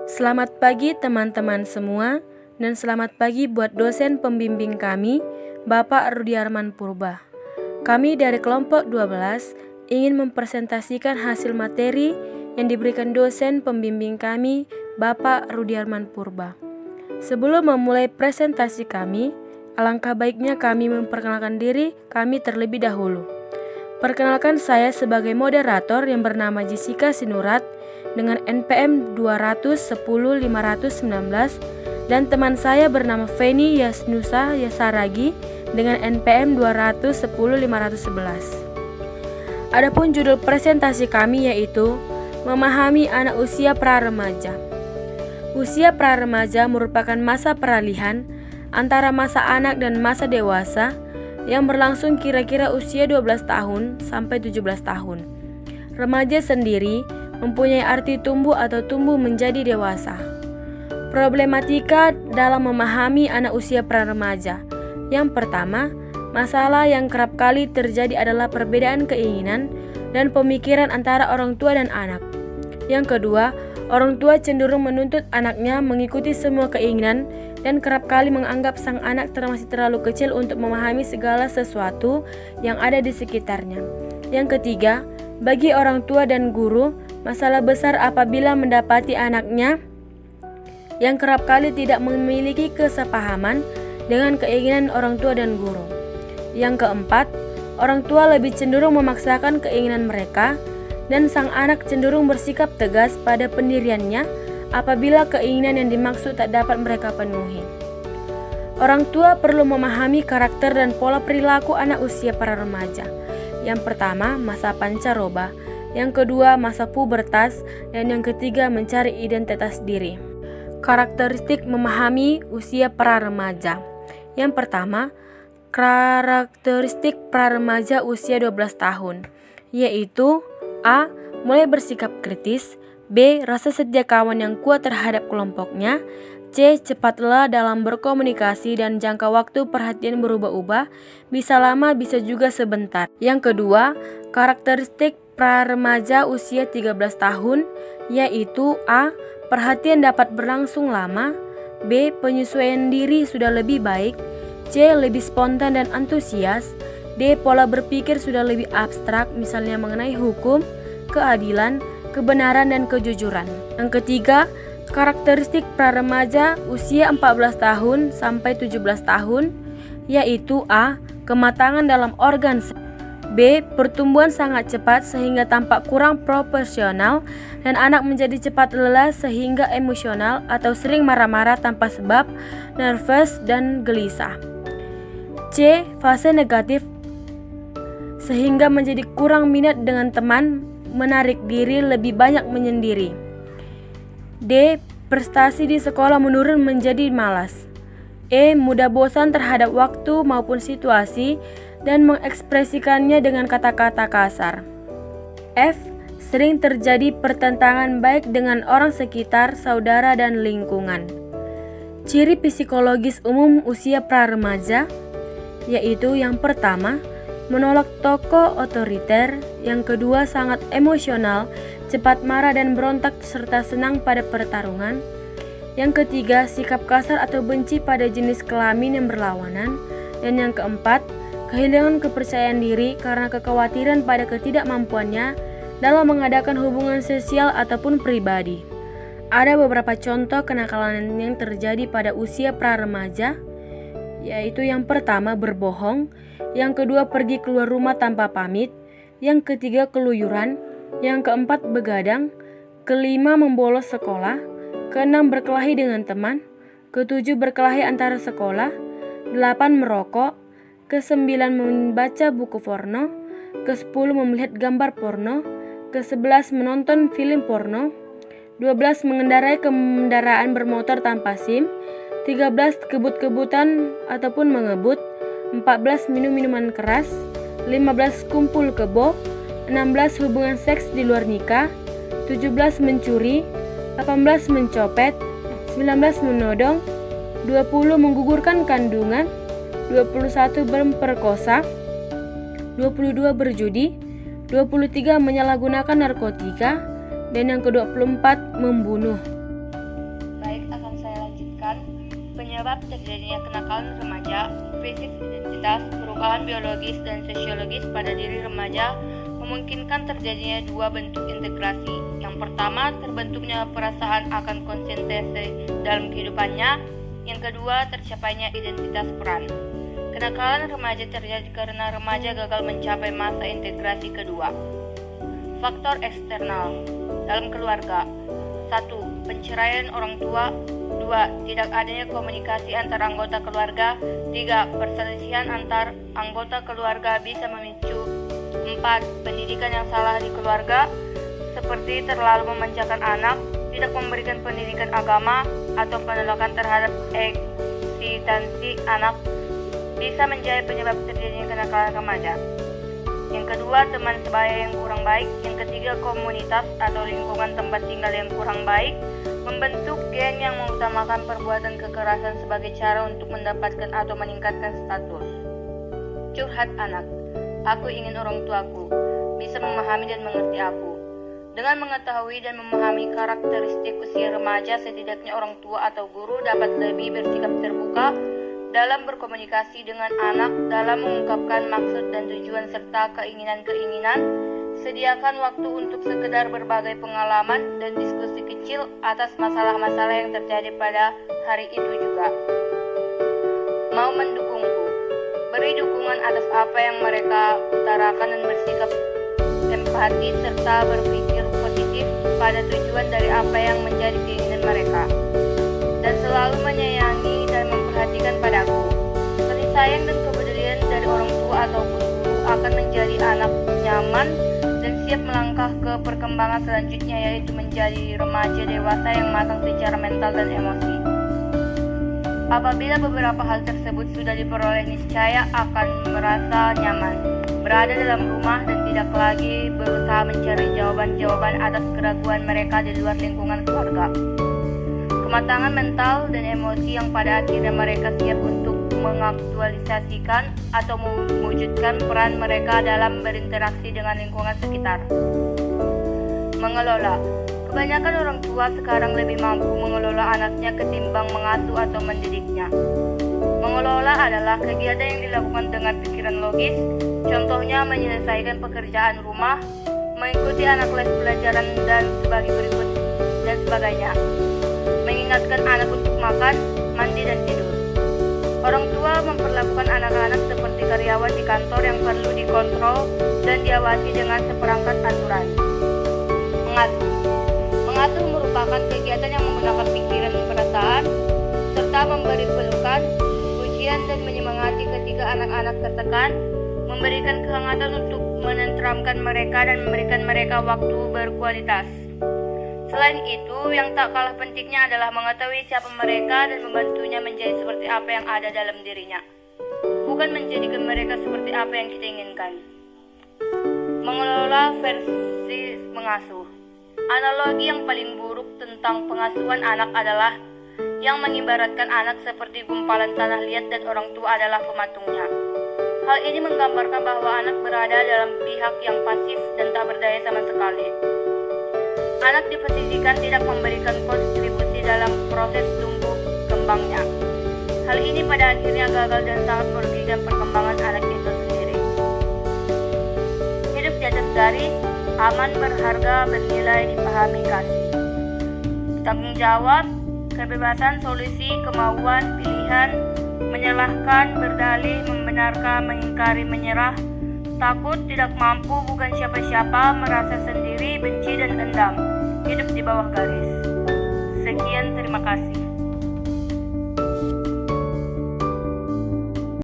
Selamat pagi teman-teman semua, dan selamat pagi buat dosen pembimbing kami, Bapak Rudiarman Purba. Kami dari kelompok 12 ingin mempresentasikan hasil materi yang diberikan dosen pembimbing kami, Bapak Rudiarman Purba. Sebelum memulai presentasi kami, alangkah baiknya kami memperkenalkan diri kami terlebih dahulu. Perkenalkan, saya sebagai moderator yang bernama Jessica Sinurat dengan NPM 210.519 dan teman saya bernama Feni Yasnusa Yasaragi dengan NPM 210.511. Adapun judul presentasi kami yaitu Memahami Anak Usia Pra-Remaja. Usia pra-remaja merupakan masa peralihan antara masa anak dan masa dewasa yang berlangsung kira-kira usia 12 tahun sampai 17 tahun. Remaja sendiri mempunyai arti tumbuh atau tumbuh menjadi dewasa. Problematika dalam memahami anak usia pra-remaja. Yang pertama, masalah yang kerap kali terjadi adalah perbedaan keinginan dan pemikiran antara orang tua dan anak. Yang kedua, orang tua cenderung menuntut anaknya mengikuti semua keinginan dan kerap kali menganggap sang anak masih terlalu kecil untuk memahami segala sesuatu yang ada di sekitarnya. Yang ketiga, bagi orang tua dan guru, masalah besar apabila mendapati anaknya yang kerap kali tidak memiliki kesepahaman dengan keinginan orang tua dan guru. Yang keempat, orang tua lebih cenderung memaksakan keinginan mereka dan sang anak cenderung bersikap tegas pada pendiriannya apabila keinginan yang dimaksud tak dapat mereka penuhi. Orang tua perlu memahami karakter dan pola perilaku anak usia para remaja. Yang pertama, masa pancaroba. Yang kedua, masa pubertas. Dan yang ketiga, mencari identitas diri. Karakteristik memahami usia para remaja. Yang pertama, karakteristik pra remaja usia 12 tahun, yaitu A. Mulai bersikap kritis. B. Rasa setia kawan yang kuat terhadap kelompoknya. C. Cepat lelah dalam berkomunikasi dan jangka waktu perhatian berubah-ubah, bisa lama bisa juga sebentar. Yang kedua, karakteristik pra-remaja usia 13 tahun, yaitu A. Perhatian dapat berlangsung lama. B. Penyesuaian diri sudah lebih baik. C. Lebih spontan dan antusias. D. Pola berpikir sudah lebih abstrak, misalnya mengenai hukum, keadilan, kebenaran, dan kejujuran. Yang ketiga, karakteristik pra-remaja usia 14 tahun sampai 17 tahun, yaitu A. Kematangan dalam organ. B. Pertumbuhan sangat cepat sehingga tampak kurang proporsional dan anak menjadi cepat lelah sehingga emosional atau sering marah-marah tanpa sebab, nervous, dan gelisah. C. Fase negatif sehingga menjadi kurang minat dengan teman, menarik diri, lebih banyak menyendiri. D. Prestasi di sekolah menurun menjadi malas. E. Mudah bosan terhadap waktu maupun situasi dan mengekspresikannya dengan kata-kata kasar. F. Sering terjadi pertentangan baik dengan orang sekitar, saudara, dan lingkungan. Ciri psikologis umum usia pra-remaja, yaitu yang pertama, menolak tokoh otoriter. Yang kedua, sangat emosional, cepat marah dan berontak serta senang pada pertarungan. Yang ketiga, sikap kasar atau benci pada jenis kelamin yang berlawanan. Dan yang keempat, kehilangan kepercayaan diri karena kekhawatiran pada ketidakmampuannya dalam mengadakan hubungan sosial ataupun pribadi. Ada beberapa contoh kenakalan yang terjadi pada usia pra-remaja, yaitu yang pertama, berbohong. Yang kedua, pergi keluar rumah tanpa pamit. Yang ketiga, keluyuran. Yang keempat, begadang. Kelima, membolos sekolah. Keenam, berkelahi dengan teman. Ketujuh, berkelahi antara sekolah. 8, merokok. Ke-9, membaca buku porno. Ke-10, melihat gambar porno. Ke-11, menonton film porno. 12, mengendarai kendaraan bermotor tanpa SIM. 13, kebut-kebutan ataupun mengebut. 14, minum minuman keras. 15, kumpul kebo. 16, hubungan seks di luar nikah. 17, mencuri. 18, mencopet. 19, menodong. 20, menggugurkan kandungan. 21, memperkosa. 22, berjudi. 23, menyalahgunakan narkotika. Dan yang ke-24, membunuh. Penyebab terjadinya kenakalan remaja, krisis identitas, perubahan biologis dan sosiologis pada diri remaja memungkinkan terjadinya dua bentuk integrasi. Yang pertama, terbentuknya perasaan akan konsentrasi dalam kehidupannya. Yang kedua, tercapainya identitas peran. Kenakalan remaja terjadi karena remaja gagal mencapai masa integrasi kedua. Faktor eksternal dalam keluarga. 1. Perceraian orang tua. 2. Tidak adanya komunikasi antar anggota keluarga. 3. Perselisihan antar anggota keluarga bisa memicu. 4. Pendidikan yang salah di keluarga, seperti terlalu memanjakan anak, tidak memberikan pendidikan agama, atau penolakan terhadap eksistensi anak, bisa menjadi penyebab terjadinya kenakalan remaja. Yang kedua, teman sebaya yang kurang baik. Yang ketiga, komunitas atau lingkungan tempat tinggal yang kurang baik, membentuk gen yang mengutamakan perbuatan kekerasan sebagai cara untuk mendapatkan atau meningkatkan status. Curhat anak. Aku ingin orang tuaku bisa memahami dan mengerti aku. Dengan mengetahui dan memahami karakteristik usia remaja, setidaknya orang tua atau guru dapat lebih bersikap terbuka dalam berkomunikasi dengan anak, dalam mengungkapkan maksud dan tujuan serta keinginan-keinginan. Sediakan waktu untuk sekedar berbagai pengalaman dan diskusi kecil atas masalah-masalah yang terjadi pada hari itu juga. Mau mendukungku. Beri dukungan atas apa yang mereka utarakan dan bersikap empati serta berpikir positif pada tujuan dari apa yang menjadi keinginan mereka. Dan selalu menyayangi dan memperhatikan padaku. Kasih sayang dan kepedulian dari orang tua ataupun guru akan menjadi anak nyaman dan siap melangkah ke perkembangan selanjutnya, yaitu menjadi remaja dewasa yang matang secara mental dan emosi. Apabila beberapa hal tersebut sudah diperoleh, niscaya akan merasa nyaman berada dalam rumah dan tidak lagi berusaha mencari jawaban-jawaban atas keraguan mereka di luar lingkungan keluarga. Kematangan mental dan emosi yang pada akhirnya mereka siap untuk mengaktualisasikan atau mewujudkan peran mereka dalam berinteraksi dengan lingkungan sekitar. Mengelola. Kebanyakan orang tua sekarang lebih mampu mengelola anaknya ketimbang mengasuh atau mendidiknya. Mengelola adalah kegiatan yang dilakukan dengan pikiran logis, contohnya menyelesaikan pekerjaan rumah, mengikuti anak les pelajaran dan sebagainya. Mengingatkan anak untuk makan, mandi dan tidur. Orang tua memperlakukan anak-anak seperti karyawan di kantor yang perlu dikontrol dan diawasi dengan seperangkat aturan. Mengasuh. Mengasuh merupakan kegiatan yang menggunakan pikiran dan perasaan, serta memberi pelukan, pujian dan menyemangati ketika anak-anak tertekan, memberikan kehangatan untuk menenteramkan mereka dan memberikan mereka waktu berkualitas. Selain itu, yang tak kalah pentingnya adalah mengetahui siapa mereka dan membantunya menjadi seperti apa yang ada dalam dirinya, bukan menjadikan mereka seperti apa yang kita inginkan. Mengelola versi mengasuh. Analogi yang paling buruk tentang pengasuhan anak adalah yang mengibaratkan anak seperti gumpalan tanah liat dan orang tua adalah pematungnya. Hal ini menggambarkan bahwa anak berada dalam pihak yang pasif dan tak berdaya sama sekali. Anak diposisikan tidak memberikan kontribusi dalam proses tumbuh kembangnya. Hal ini pada akhirnya gagal dan sangat merugikan perkembangan anak itu sendiri. Hidup di atas garis, aman, berharga, bernilai, dipahami, kasih. Tanggung jawab, kebebasan, solusi, kemauan, pilihan, menyalahkan, berdalih, membenarkan, mengingkari, menyerah, takut, tidak mampu, bukan siapa-siapa, merasa sendiri, benci dan dendam. Hidup di bawah garis. Sekian, terima kasih.